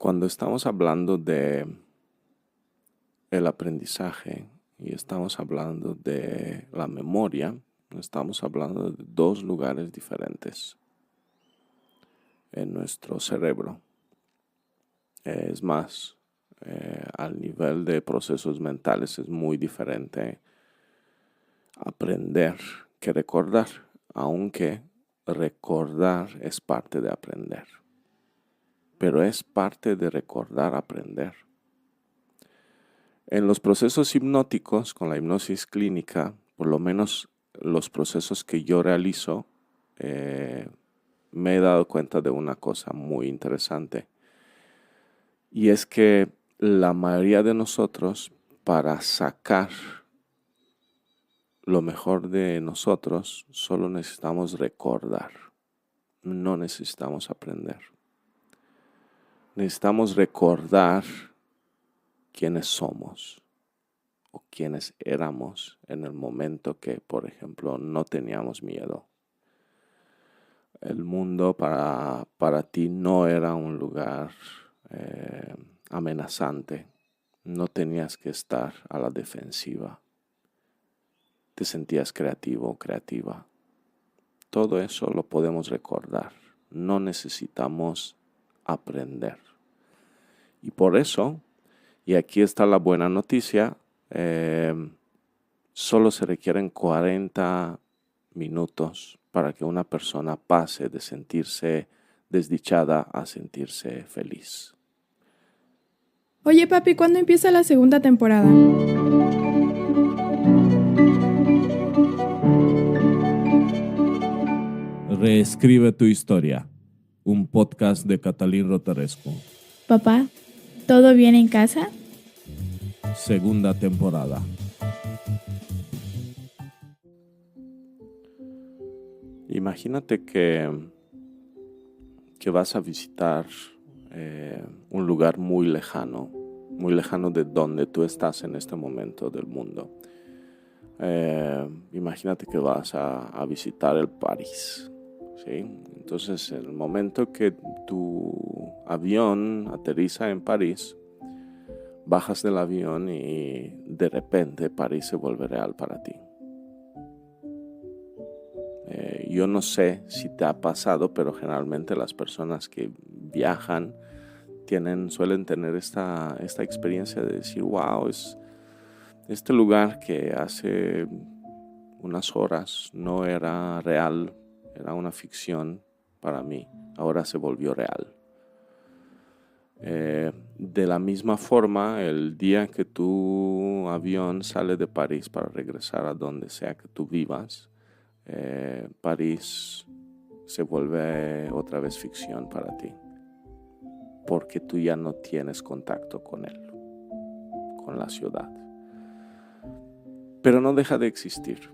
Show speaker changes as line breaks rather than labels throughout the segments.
Cuando estamos hablando de el aprendizaje y estamos hablando de la memoria, estamos hablando de dos lugares diferentes en nuestro cerebro. Es más, al nivel de procesos mentales es muy diferente aprender que recordar, aunque recordar es parte de aprender. Pero es parte de recordar aprender. En los procesos hipnóticos, con la hipnosis clínica, por lo menos los procesos que yo realizo, me he dado cuenta de una cosa muy interesante. Y es que la mayoría de nosotros, para sacar lo mejor de nosotros, solo necesitamos recordar. No necesitamos aprender. Necesitamos recordar quiénes somos o quiénes éramos en el momento que, por ejemplo, no teníamos miedo. El mundo para ti no era un lugar amenazante. No tenías que estar a la defensiva. Te sentías creativo o creativa. Todo eso lo podemos recordar. No necesitamos aprender. Y por eso, y aquí está la buena noticia, solo se requieren 40 minutos para que una persona pase de sentirse desdichada a sentirse feliz.
Oye, papi, ¿cuándo empieza la segunda temporada?
Reescribe tu historia, un podcast de Catalín Rotaresco.
Papá, ¿todo bien en casa?
Segunda temporada.
Imagínate que vas a visitar un lugar muy lejano de donde tú estás en este momento del mundo. Imagínate que vas a visitar el París, ¿sí? Entonces, en el momento que tu avión aterriza en París, bajas del avión y de repente París se vuelve real para ti. Yo no sé si te ha pasado, pero generalmente las personas que viajan suelen tener esta experiencia de decir, wow, es este lugar que hace unas horas no era real, era una ficción para mí, ahora se volvió real. De la misma forma, el día que tu avión sale de París para regresar a donde sea que tú vivas, París se vuelve otra vez ficción para ti, porque tú ya no tienes contacto con él, con la ciudad. Pero no deja de existir.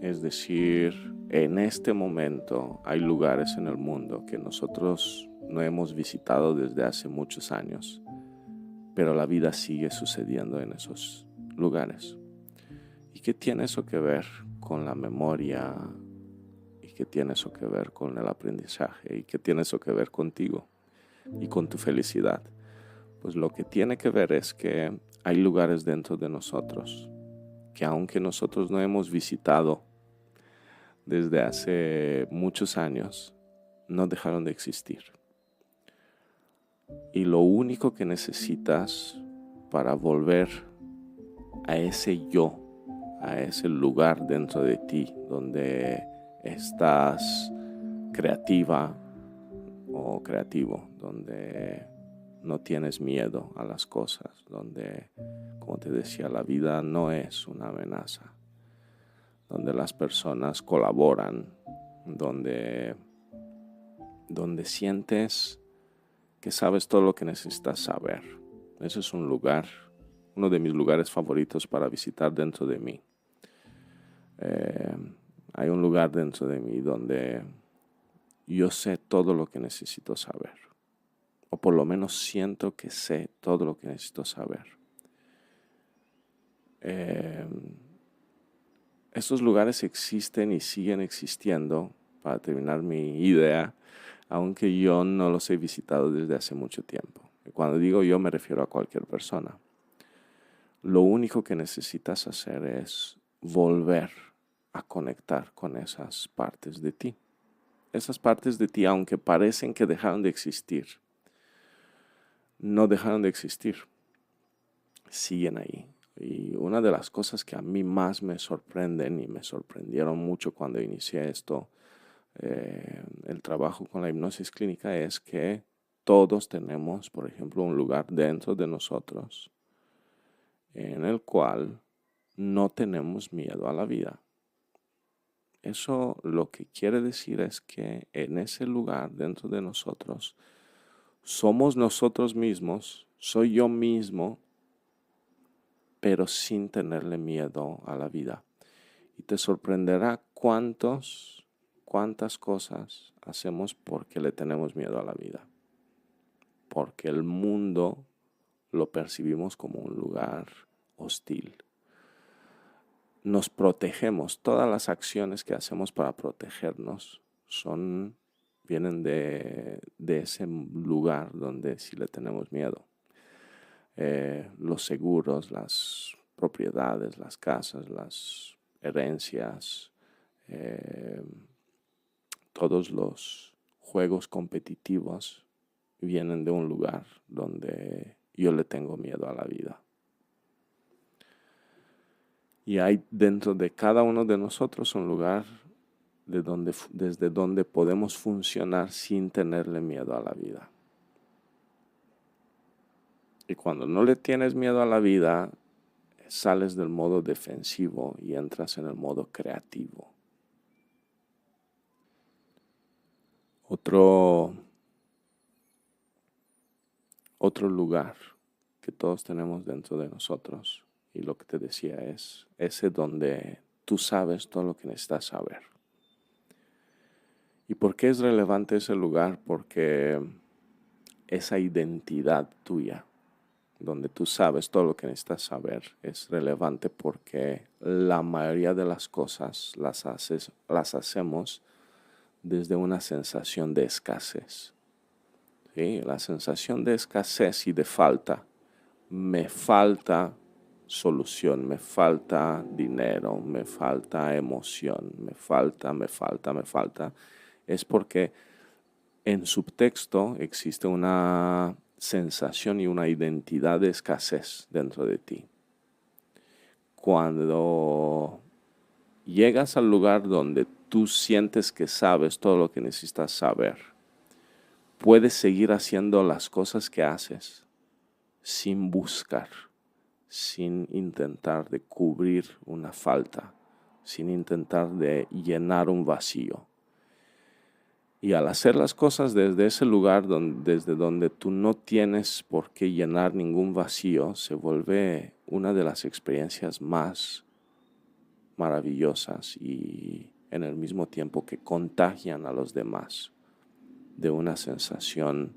Es decir, en este momento hay lugares en el mundo que nosotros no hemos visitado desde hace muchos años, pero la vida sigue sucediendo en esos lugares. ¿Y qué tiene eso que ver con la memoria? ¿Y qué tiene eso que ver con el aprendizaje? ¿Y qué tiene eso que ver contigo y con tu felicidad? Pues lo que tiene que ver es que hay lugares dentro de nosotros que aunque nosotros no hemos visitado desde hace muchos años, no dejaron de existir. Y lo único que necesitas para volver a ese yo, a ese lugar dentro de ti donde estás creativa o creativo, donde no tienes miedo a las cosas, donde, como te decía, la vida no es una amenaza, donde las personas colaboran, donde sientes que sabes todo lo que necesitas saber. Ese es un lugar, uno de mis lugares favoritos para visitar dentro de mí. Hay un lugar dentro de mí donde yo sé todo lo que necesito saber, o por lo menos siento que sé todo lo que necesito saber. Estos lugares existen y siguen existiendo, para terminar mi idea, aunque yo no los he visitado desde hace mucho tiempo. Cuando digo yo me refiero a cualquier persona. Lo único que necesitas hacer es volver a conectar con esas partes de ti. Esas partes de ti, aunque parecen que dejaron de existir, no dejaron de existir. Siguen ahí. Y una de las cosas que a mí más me sorprenden y me sorprendieron mucho cuando inicié esto, el trabajo con la hipnosis clínica, es que todos tenemos, por ejemplo, un lugar dentro de nosotros en el cual no tenemos miedo a la vida. Eso lo que quiere decir es que en ese lugar dentro de nosotros somos nosotros mismos, soy yo mismo, pero sin tenerle miedo a la vida. Y te sorprenderá cuántas cosas hacemos porque le tenemos miedo a la vida. Porque el mundo lo percibimos como un lugar hostil. Nos protegemos, todas las acciones que hacemos para protegernos vienen de ese lugar donde sí le tenemos miedo. Los seguros, las propiedades, las casas, las herencias, todos los juegos competitivos vienen de un lugar donde yo le tengo miedo a la vida. Y hay dentro de cada uno de nosotros un lugar desde donde podemos funcionar sin tenerle miedo a la vida. Y cuando no le tienes miedo a la vida, sales del modo defensivo y entras en el modo creativo. Otro lugar que todos tenemos dentro de nosotros, y lo que te decía es ese donde tú sabes todo lo que necesitas saber. ¿Y por qué es relevante ese lugar? Porque esa identidad tuya, donde tú sabes todo lo que necesitas saber, es relevante porque la mayoría de las cosas las hacemos desde una sensación de escasez. ¿Sí? La sensación de escasez y de falta. Me falta solución, me falta dinero, me falta emoción, me falta. Es porque en subtexto existe una sensación y una identidad de escasez dentro de ti. Cuando llegas al lugar donde tú sientes que sabes todo lo que necesitas saber, puedes seguir haciendo las cosas que haces sin buscar, sin intentar de cubrir una falta, sin intentar de llenar un vacío. Y al hacer las cosas desde ese lugar, desde donde tú no tienes por qué llenar ningún vacío, se vuelve una de las experiencias más maravillosas y en el mismo tiempo que contagian a los demás de una sensación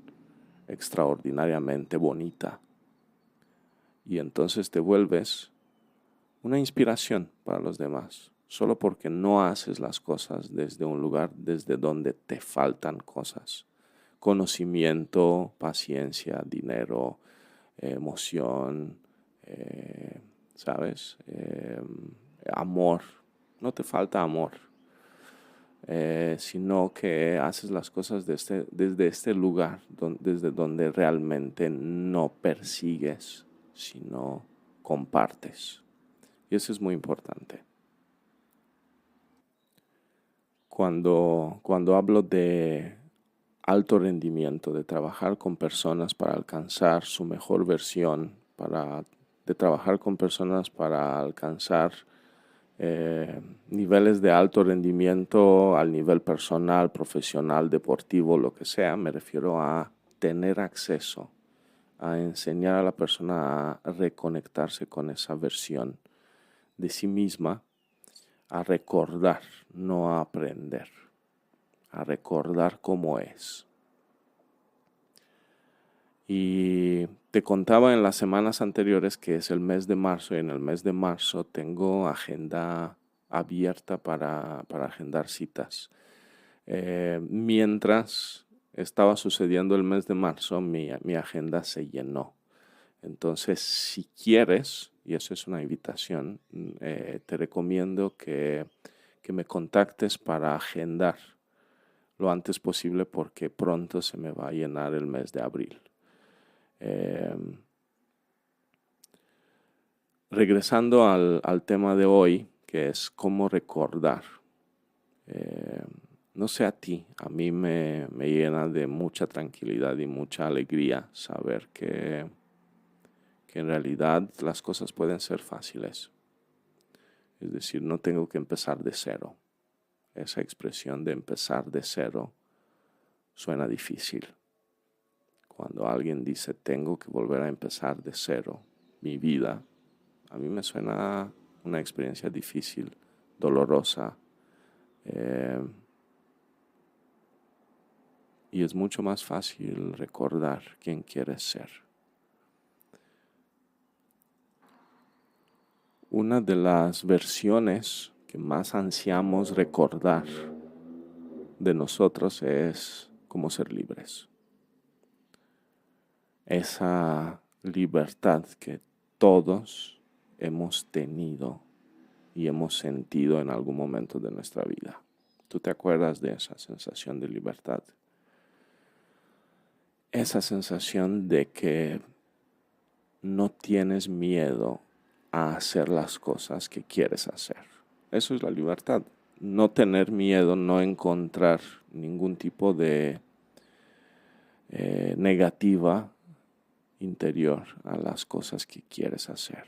extraordinariamente bonita. Y entonces te vuelves una inspiración para los demás, solo porque no haces las cosas desde un lugar desde donde te faltan cosas. Conocimiento, paciencia, dinero, emoción, ¿sabes? Amor. No te falta amor, sino que haces las cosas desde este lugar, desde donde realmente no persigues, sino compartes. Y eso es muy importante. Cuando hablo de alto rendimiento, de trabajar con personas para alcanzar su mejor versión, de trabajar con personas para alcanzar niveles de alto rendimiento al nivel personal, profesional, deportivo, lo que sea, me refiero a tener acceso, a enseñar a la persona a reconectarse con esa versión de sí misma, a recordar, no a aprender, a recordar cómo es. Y te contaba en las semanas anteriores que es el mes de marzo, y en el mes de marzo tengo agenda abierta para agendar citas. Mientras estaba sucediendo el mes de marzo, mi agenda se llenó. Entonces, si quieres, y eso es una invitación, te recomiendo que me contactes para agendar lo antes posible porque pronto se me va a llenar el mes de abril. Regresando al tema de hoy, que es cómo recordar. No sé a ti, a mí me llena de mucha tranquilidad y mucha alegría saber que en realidad las cosas pueden ser fáciles. Es decir, no tengo que empezar de cero. Esa expresión de empezar de cero suena difícil. Cuando alguien dice tengo que volver a empezar de cero mi vida, a mí me suena una experiencia difícil, dolorosa. Y es mucho más fácil recordar quién quieres ser. Una de las versiones que más ansiamos recordar de nosotros es cómo ser libres. Esa libertad que todos hemos tenido y hemos sentido en algún momento de nuestra vida. ¿Tú te acuerdas de esa sensación de libertad? Esa sensación de que no tienes miedo a hacer las cosas que quieres hacer. Eso es la libertad. No tener miedo, no encontrar ningún tipo de negativa interior a las cosas que quieres hacer.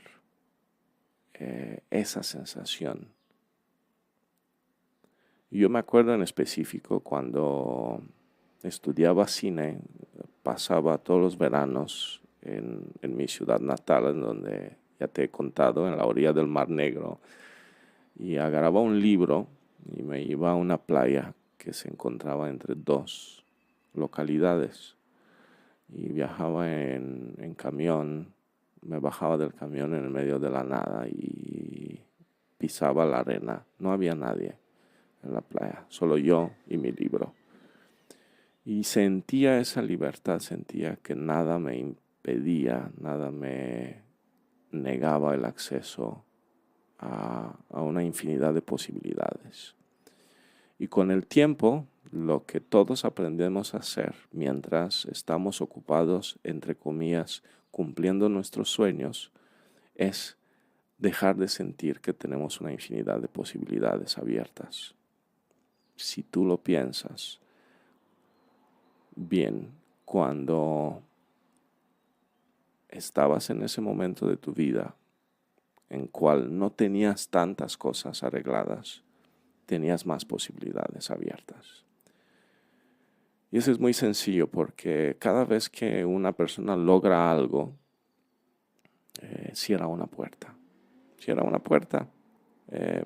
Esa sensación. Yo me acuerdo en específico cuando estudiaba cine, pasaba todos los veranos en mi ciudad natal, en donde ya te he contado, en la orilla del Mar Negro, y agarraba un libro y me iba a una playa que se encontraba entre dos localidades y viajaba en camión, me bajaba del camión en el medio de la nada y pisaba la arena. No había nadie en la playa, solo yo y mi libro. Y sentía esa libertad, sentía que nada me impedía, nada me negaba el acceso a una infinidad de posibilidades. Y con el tiempo, lo que todos aprendemos a hacer mientras estamos ocupados, entre comillas, cumpliendo nuestros sueños, es dejar de sentir que tenemos una infinidad de posibilidades abiertas. Si tú lo piensas bien, cuando estabas en ese momento de tu vida en cual no tenías tantas cosas arregladas, tenías más posibilidades abiertas. Y eso es muy sencillo porque cada vez que una persona logra algo, cierra una puerta. Cierra una puerta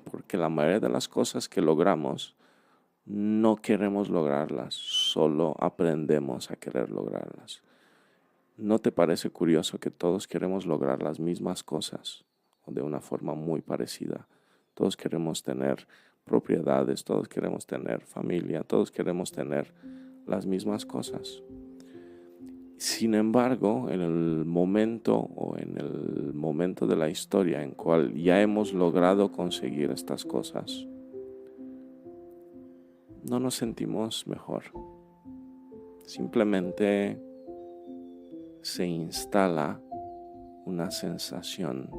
porque la mayoría de las cosas que logramos no queremos lograrlas, solo aprendemos a querer lograrlas. ¿No te parece curioso que todos queremos lograr las mismas cosas o de una forma muy parecida? Todos queremos tener propiedades, todos queremos tener familia, todos queremos tener las mismas cosas. Sin embargo, en el momento de la historia en cual ya hemos logrado conseguir estas cosas, no nos sentimos mejor. Simplemente se instala una sensación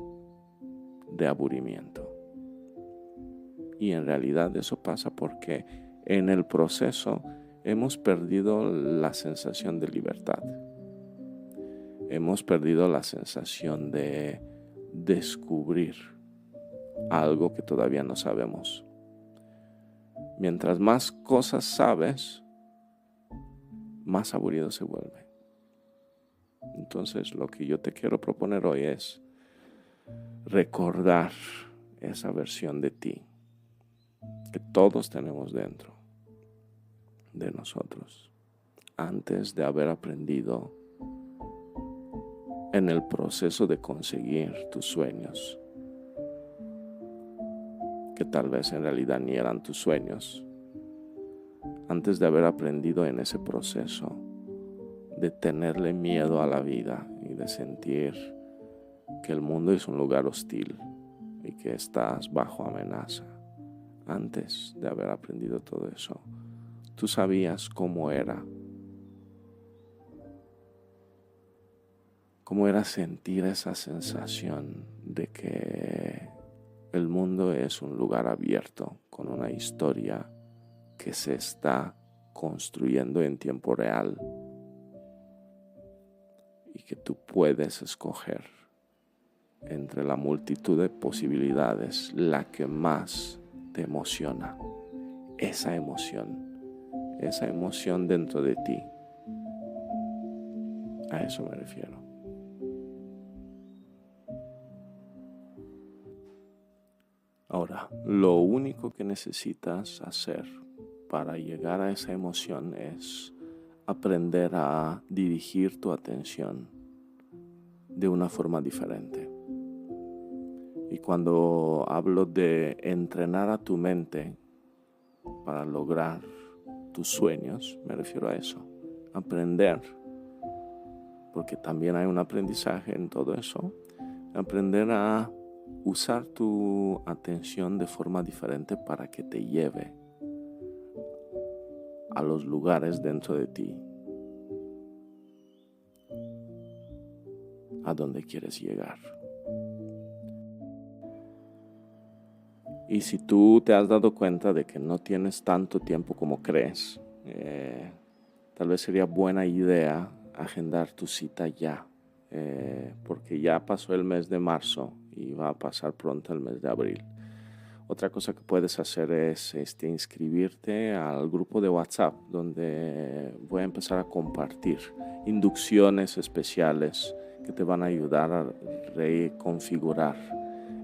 de aburrimiento. Y en realidad eso pasa porque en el proceso hemos perdido la sensación de libertad. Hemos perdido la sensación de descubrir algo que todavía no sabemos. Mientras más cosas sabes, más aburrido se vuelve. Entonces, lo que yo te quiero proponer hoy es recordar esa versión de ti que todos tenemos dentro de nosotros antes de haber aprendido en el proceso de conseguir tus sueños, que tal vez en realidad ni eran tus sueños, antes de haber aprendido en ese proceso de tenerle miedo a la vida y de sentir que el mundo es un lugar hostil y que estás bajo amenaza, antes de haber aprendido todo eso, tú sabías cómo era sentir esa sensación de que el mundo es un lugar abierto con una historia que se está construyendo en tiempo real y que tú puedes escoger entre la multitud de posibilidades la que más te emociona. Esa emoción dentro de ti. A eso me refiero. Ahora, lo único que necesitas hacer para llegar a esa emoción es aprender a dirigir tu atención de una forma diferente. Y cuando hablo de entrenar a tu mente para lograr tus sueños, me refiero a eso, aprender, porque también hay un aprendizaje en todo eso, aprender a usar tu atención de forma diferente para que te lleve a los lugares dentro de ti a donde quieres llegar. Y si tú te has dado cuenta de que no tienes tanto tiempo como crees, tal vez sería buena idea agendar tu cita ya, porque ya pasó el mes de marzo y va a pasar pronto el mes de abril. Otra cosa que puedes hacer es inscribirte al grupo de WhatsApp, donde voy a empezar a compartir inducciones especiales que te van a ayudar a reconfigurar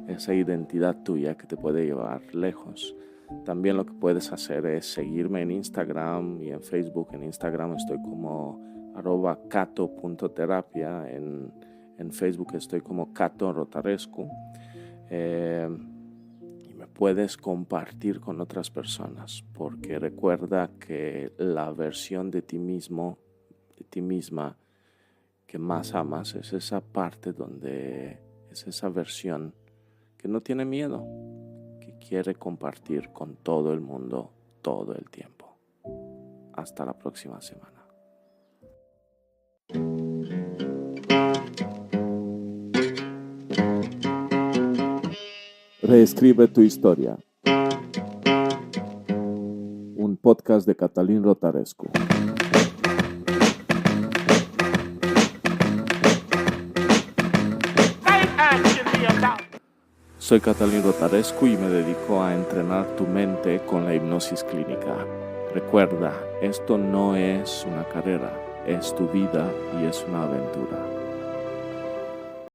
esa identidad tuya que te puede llevar lejos. También lo que puedes hacer es seguirme en Instagram y en Facebook. En Instagram estoy como @cato.terapia, en Facebook estoy como Cato Rotarescu. Y me puedes compartir con otras personas, porque recuerda que la versión de ti mismo, de ti misma, que más amas, es esa parte donde es esa versión que no tiene miedo, que quiere compartir con todo el mundo todo el tiempo. Hasta la próxima semana. Reescribe tu historia. Un podcast de Catalín Rotarescu. Soy Catalín Rotarescu y me dedico a entrenar tu mente con la hipnosis clínica. Recuerda, esto no es una carrera, es tu vida y es una aventura.